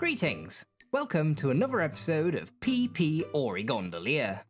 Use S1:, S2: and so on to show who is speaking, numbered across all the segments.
S1: Greetings! Welcome to another episode of PP Porygondolier.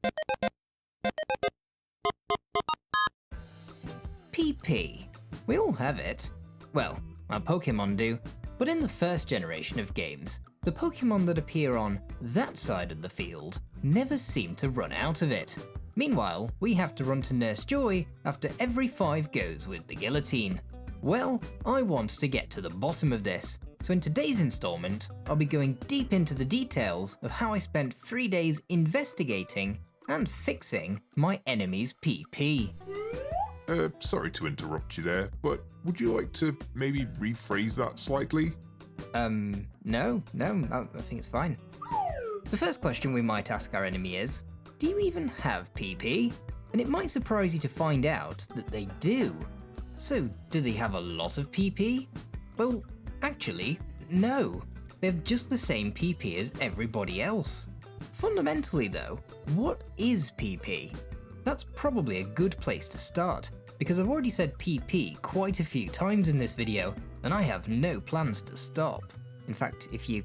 S1: PP. We all have it. Well, our Pokémon do, but in the first generation of games, the Pokémon that appear on that side of the field never seem to run out of it. Meanwhile, we have to run to Nurse Joy after every 5 goes with the guillotine. Well, I want to get to the bottom of this, so in today's installment, I'll be going deep into the details of how I spent 3 days investigating and fixing my enemy's PP.
S2: Sorry to interrupt you there, but would you like to maybe rephrase that slightly?
S1: No, I think it's fine. The first question we might ask our enemy is, do you even have PP? And it might surprise you to find out that they do. So, do they have a lot of PP? Well, actually, no. They have just the same PP as everybody else. Fundamentally though, what is PP? That's probably a good place to start, because I've already said PP quite a few times in this video, and I have no plans to stop. In fact, if you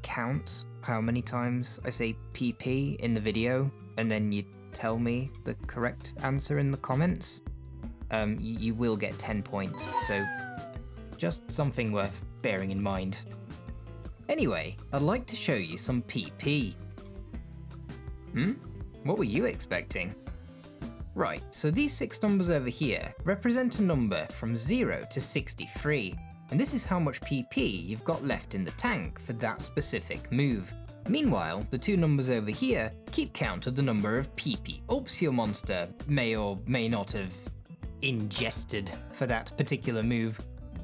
S1: count how many times I say PP in the video, and then you tell me the correct answer in the comments, you will get 10 points, so just something worth bearing in mind. Anyway, I'd like to show you some PP. What were you expecting? Right, so these 6 numbers over here represent a number from 0 to 63, and this is how much PP you've got left in the tank for that specific move. Meanwhile, the 2 numbers over here keep count of the number of PP ups your monster may or may not have ingested for that particular move.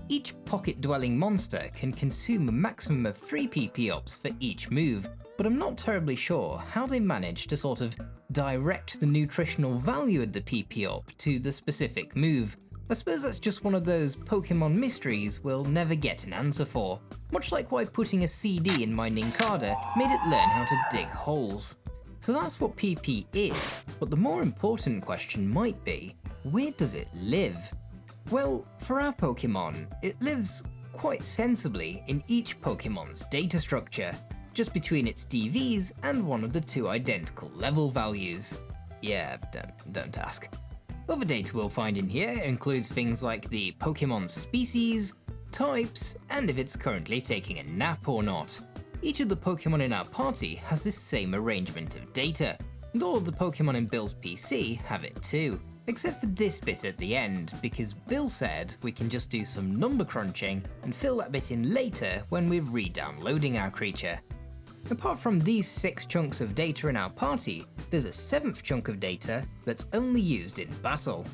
S1: Each pocket-dwelling monster can consume a maximum of 3 PP ups for each move, but I'm not terribly sure how they manage to sort of direct the nutritional value of the PP up to the specific move. I suppose that's just one of those Pokemon mysteries we'll never get an answer for, much like why putting a CD in my Nincada made it learn how to dig holes. So that's what PP is, but the more important question might be, where does it live? Well, for our Pokemon, it lives quite sensibly in each Pokemon's data structure, just between its DVs and one of the 2 identical level values. Yeah, don't ask. Other data we'll find in here includes things like the Pokemon's species, types, and if it's currently taking a nap or not. Each of the Pokemon in our party has this same arrangement of data, and all of the Pokemon in Bill's PC have it too. Except for this bit at the end, because Bill said we can just do some number crunching and fill that bit in later when we're re-downloading our creature. Apart from these 6 chunks of data in our party, there's a 7th chunk of data that's only used in battle.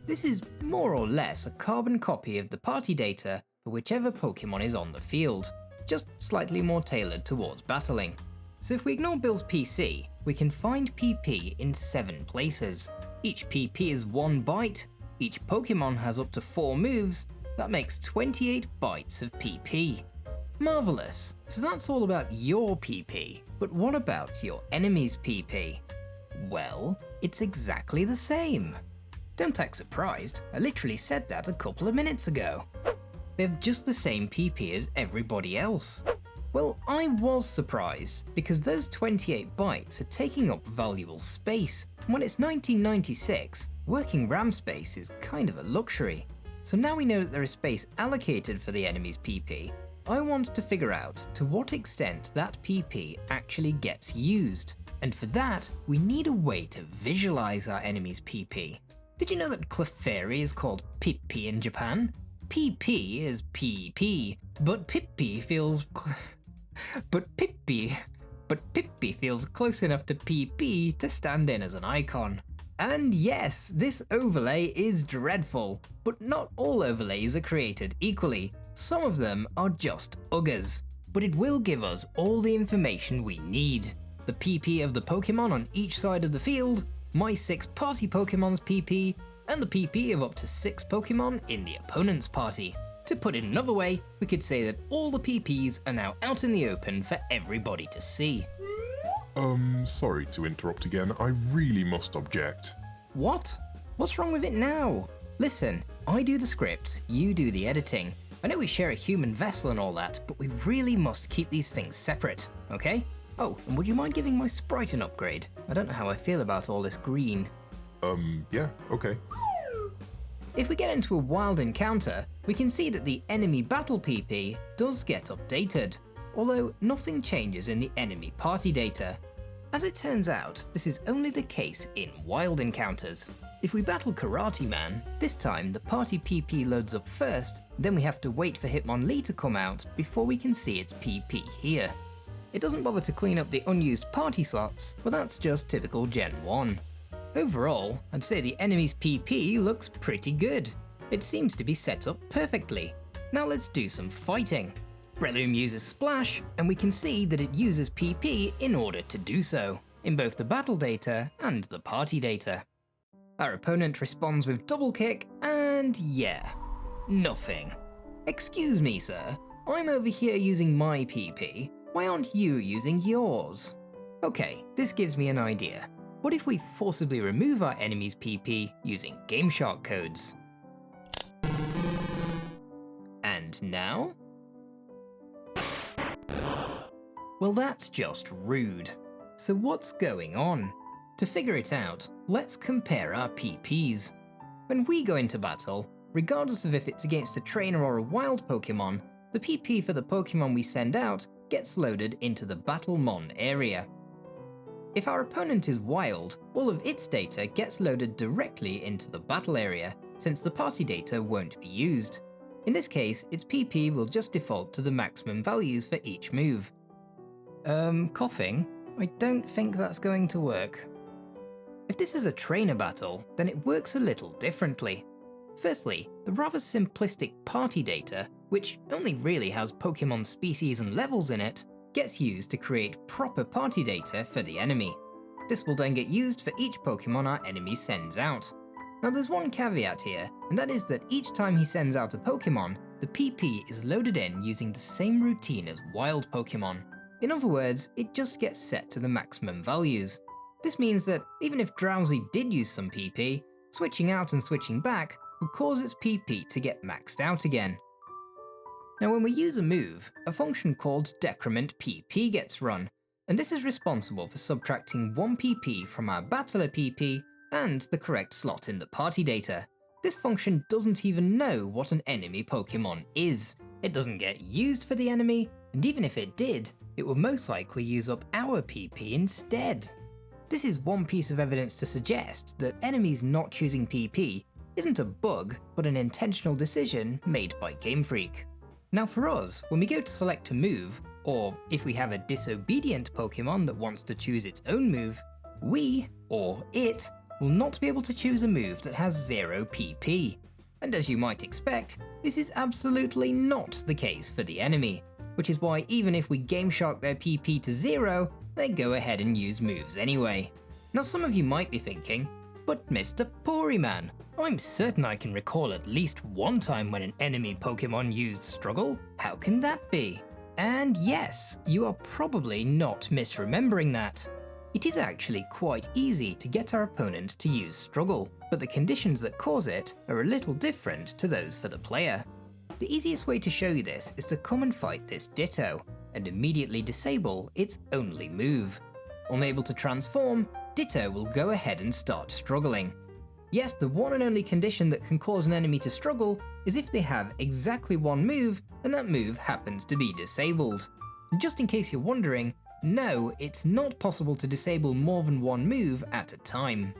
S1: This is more or less a carbon copy of the party data for whichever Pokemon is on the field, just slightly more tailored towards battling. So if we ignore Bill's PC, we can find PP in 7 places. Each PP is 1 byte, each Pokemon has up to 4 moves, that makes 28 bytes of PP. Marvellous, so that's all about your PP, but what about your enemy's PP? Well, it's exactly the same. Don't act surprised, I literally said that a couple of minutes ago. They have just the same PP as everybody else. Well, I was surprised, because those 28 bytes are taking up valuable space, and when it's 1996, working RAM space is kind of a luxury. So now we know that there is space allocated for the enemy's PP, I want to figure out to what extent that PP actually gets used. And for that, we need a way to visualize our enemy's PP. Did you know that Clefairy is called Pippi in Japan? PP is PP, but Pippi feels Pippi feels close enough to PP to stand in as an icon. And yes, this overlay is dreadful, but not all overlays are created equally. Some of them are just uggers, but it will give us all the information we need. The PP of the Pokemon on each side of the field, my 6 party Pokemon's PP, and the PP of up to 6 Pokemon in the opponent's party. To put it another way, we could say that all the PPs are now out in the open for everybody to see.
S2: Sorry to interrupt again, I really must object.
S1: What? What's wrong with it now? Listen, I do the scripts, you do the editing. I know we share a human vessel and all that, but we really must keep these things separate, okay? Oh, and would you mind giving my sprite an upgrade? I don't know how I feel about all this green.
S2: Yeah, okay.
S1: If we get into a wild encounter, we can see that the enemy battle PP does get updated, although nothing changes in the enemy party data. As it turns out, this is only the case in wild encounters. If we battle Karate Man, this time the party PP loads up first, then we have to wait for Hitmonlee to come out before we can see its PP here. It doesn't bother to clean up the unused party slots, but that's just typical Gen 1. Overall, I'd say the enemy's PP looks pretty good. It seems to be set up perfectly. Now let's do some fighting. Breloom uses Splash, and we can see that it uses PP in order to do so, in both the battle data and the party data. Our opponent responds with Double Kick, and yeah, nothing. Excuse me, sir, I'm over here using my PP. Why aren't you using yours? Okay, this gives me an idea. What if we forcibly remove our enemy's PP using GameShark codes? And now? Well, that's just rude. So what's going on? To figure it out, let's compare our PPs. When we go into battle, regardless of if it's against a trainer or a wild Pokémon, the PP for the Pokémon we send out gets loaded into the Battlemon area. If our opponent is wild, all of its data gets loaded directly into the battle area, since the party data won't be used. In this case, its PP will just default to the maximum values for each move. Coughing? I don't think that's going to work. If this is a trainer battle, then it works a little differently. Firstly, the rather simplistic party data, which only really has Pokémon species and levels in it, gets used to create proper party data for the enemy. This will then get used for each Pokémon our enemy sends out. Now there's one caveat here, and that is that each time he sends out a Pokémon, the PP is loaded in using the same routine as wild Pokémon. In other words, it just gets set to the maximum values. This means that even if Drowsy did use some PP, switching out and switching back would cause its PP to get maxed out again. Now when we use a move, a function called decrement PP gets run, and this is responsible for subtracting 1 PP from our battler PP and the correct slot in the party data. This function doesn't even know what an enemy Pokémon is. It doesn't get used for the enemy, and even if it did, it will most likely use up our PP instead. This is one piece of evidence to suggest that enemies not choosing PP isn't a bug, but an intentional decision made by Game Freak. Now for us, when we go to select a move, or if we have a disobedient Pokémon that wants to choose its own move, we, or it, will not be able to choose a move that has 0 PP. And as you might expect, this is absolutely not the case for the enemy, which is why even if we GameShark their PP to 0, they go ahead and use moves anyway. Now some of you might be thinking, but Mr. Poryman, I'm certain I can recall at least one time when an enemy Pokémon used Struggle. How can that be? And yes, you are probably not misremembering that. It is actually quite easy to get our opponent to use Struggle, but the conditions that cause it are a little different to those for the player. The easiest way to show you this is to come and fight this Ditto, and immediately disable its only move. Unable to transform, Ditto will go ahead and start struggling. Yes, the one and only condition that can cause an enemy to struggle is if they have exactly one move and that move happens to be disabled. And just in case you're wondering, no, it's not possible to disable more than one move at a time.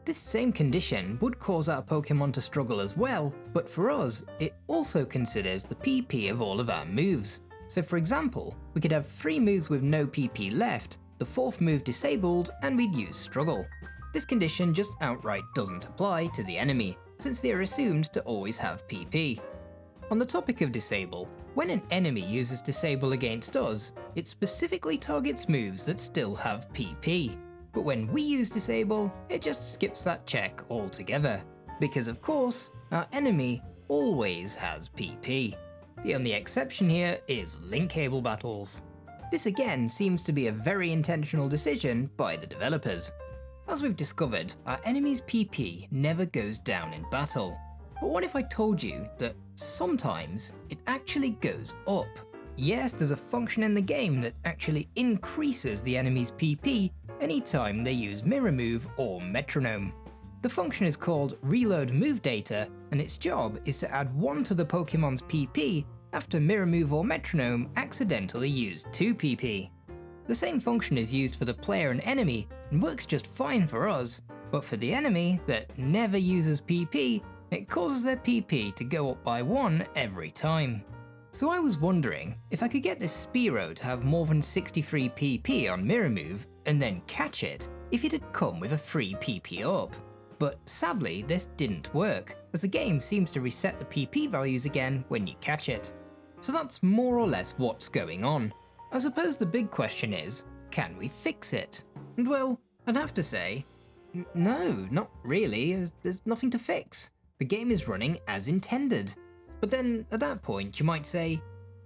S1: This same condition would cause our Pokémon to struggle as well, but for us, it also considers the PP of all of our moves. So for example, we could have 3 moves with no PP left, the 4th move disabled, and we'd use Struggle. This condition just outright doesn't apply to the enemy, since they are assumed to always have PP. On the topic of Disable, when an enemy uses Disable against us, it specifically targets moves that still have PP. But when we use Disable, it just skips that check altogether, because of course, our enemy always has PP. The only exception here is link cable battles. This again seems to be a very intentional decision by the developers. As we've discovered, our enemy's PP never goes down in battle. But what if I told you that sometimes it actually goes up? Yes, there's a function in the game that actually increases the enemy's PP anytime they use mirror move or metronome. The function is called reload move data, and its job is to add 1 to the Pokemon's PP after mirror move or metronome accidentally used 2 PP. The same function is used for the player and enemy and works just fine for us, but for the enemy that never uses PP, it causes their PP to go up by 1 every time. So I was wondering if I could get this Spearow to have more than 63 PP on mirror move and then catch it if it had come with a free PP up. But sadly this didn't work, as the game seems to reset the PP values again when you catch it. So that's more or less what's going on. I suppose the big question is, can we fix it? And well, I'd have to say, no, not really, there's nothing to fix. The game is running as intended. But then at that point you might say,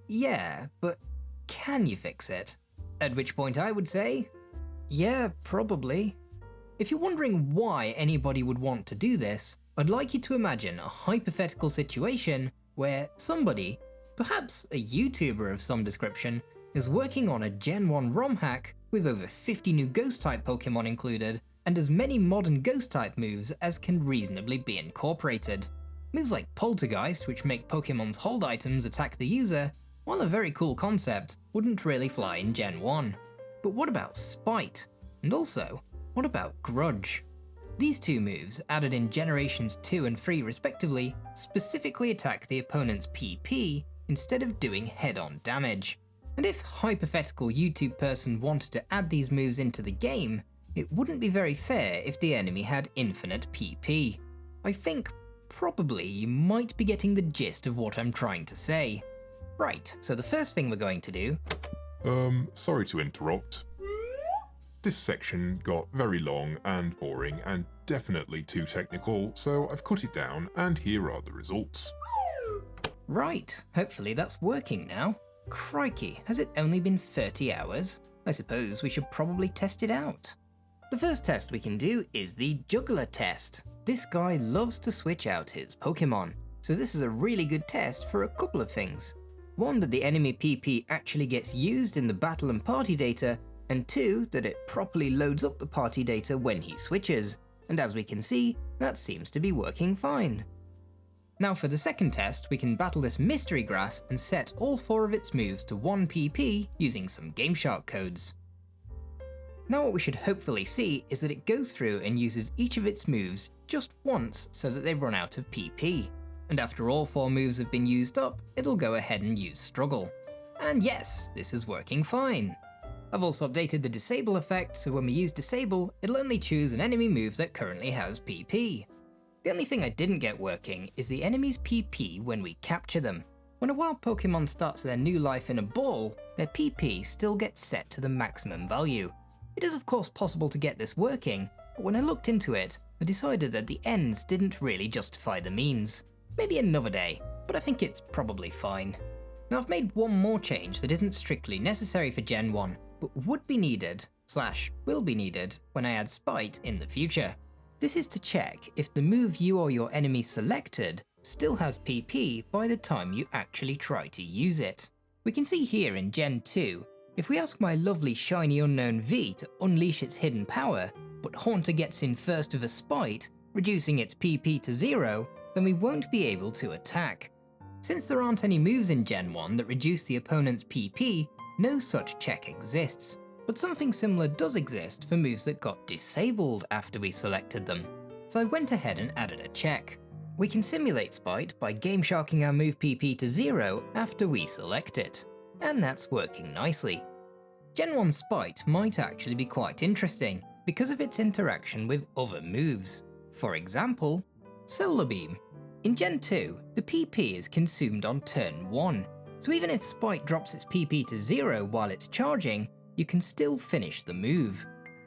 S1: yeah, but can you fix it? At which point I would say, yeah, probably. If you're wondering why anybody would want to do this, I'd like you to imagine a hypothetical situation where somebody, perhaps a YouTuber of some description, is working on a Gen 1 ROM hack with over 50 new Ghost-type Pokemon included, and as many modern Ghost-type moves as can reasonably be incorporated. Moves like Poltergeist, which make Pokemon's hold items attack the user, while a very cool concept, wouldn't really fly in Gen 1. But what about Spite? And also, what about Grudge? These two moves, added in Generations 2 and 3 respectively, specifically attack the opponent's PP instead of doing head-on damage. And if hypothetical YouTube person wanted to add these moves into the game, it wouldn't be very fair if the enemy had infinite PP. I think probably you might be getting the gist of what I'm trying to say. Right, so the first thing we're going to do...
S2: Sorry to interrupt. This section got very long and boring and definitely too technical, so I've cut it down and here are the results.
S1: Right, hopefully that's working now. Crikey, has it only been 30 hours? I suppose we should probably test it out. The first test we can do is the Juggler test. This guy loves to switch out his Pokemon, so this is a really good test for a couple of things. One, that the enemy PP actually gets used in the battle and party data, and two, that it properly loads up the party data when he switches, and as we can see, that seems to be working fine. Now for the second test, we can battle this Mystery Grass and set all 4 of its moves to 1 PP using some GameShark codes. Now what we should hopefully see is that it goes through and uses each of its moves just once so that they run out of PP. And after all 4 moves have been used up, it'll go ahead and use Struggle. And yes, this is working fine. I've also updated the Disable effect, so when we use Disable, it'll only choose an enemy move that currently has PP. The only thing I didn't get working is the enemy's PP when we capture them. When a wild Pokemon starts their new life in a ball, their PP still gets set to the maximum value. It is of course possible to get this working, but when I looked into it, I decided that the ends didn't really justify the means. Maybe another day, but I think it's probably fine. Now I've made one more change that isn't strictly necessary for Gen 1, but would be needed, / will be needed, when I add Spite in the future. This is to check if the move you or your enemy selected still has PP by the time you actually try to use it. We can see here in Gen 2, if we ask my lovely shiny unknown V to unleash its hidden power, but Haunter gets in first with a Spite, reducing its PP to 0, then we won't be able to attack. Since there aren't any moves in Gen 1 that reduce the opponent's PP, no such check exists, but something similar does exist for moves that got disabled after we selected them. So I went ahead and added a check. We can simulate Spite by GameSharking our move PP to 0 after we select it, and that's working nicely. Gen 1 Spite might actually be quite interesting because of its interaction with other moves. For example, Solar Beam. In Gen 2, the PP is consumed on turn 1, so even if Spite drops its PP to 0 while it's charging, you can still finish the move.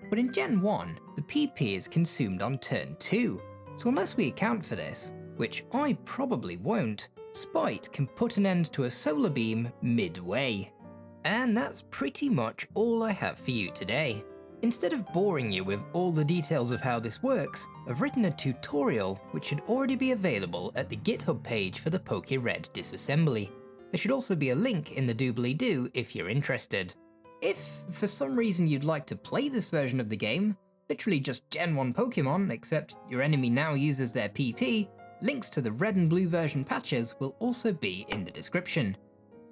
S1: But in Gen 1, the PP is consumed on turn 2, so unless we account for this, which I probably won't, Spite can put an end to a Solar Beam midway. And that's pretty much all I have for you today. Instead of boring you with all the details of how this works, I've written a tutorial which should already be available at the GitHub page for the PokéRed disassembly. There should also be a link in the doobly-doo if you're interested. If, for some reason you'd like to play this version of the game, literally just Gen 1 Pokémon, except your enemy now uses their PP, links to the red and blue version patches will also be in the description.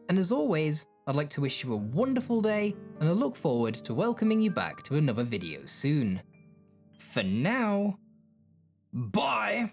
S1: And as always, I'd like to wish you a wonderful day, and I look forward to welcoming you back to another video soon. For now, bye!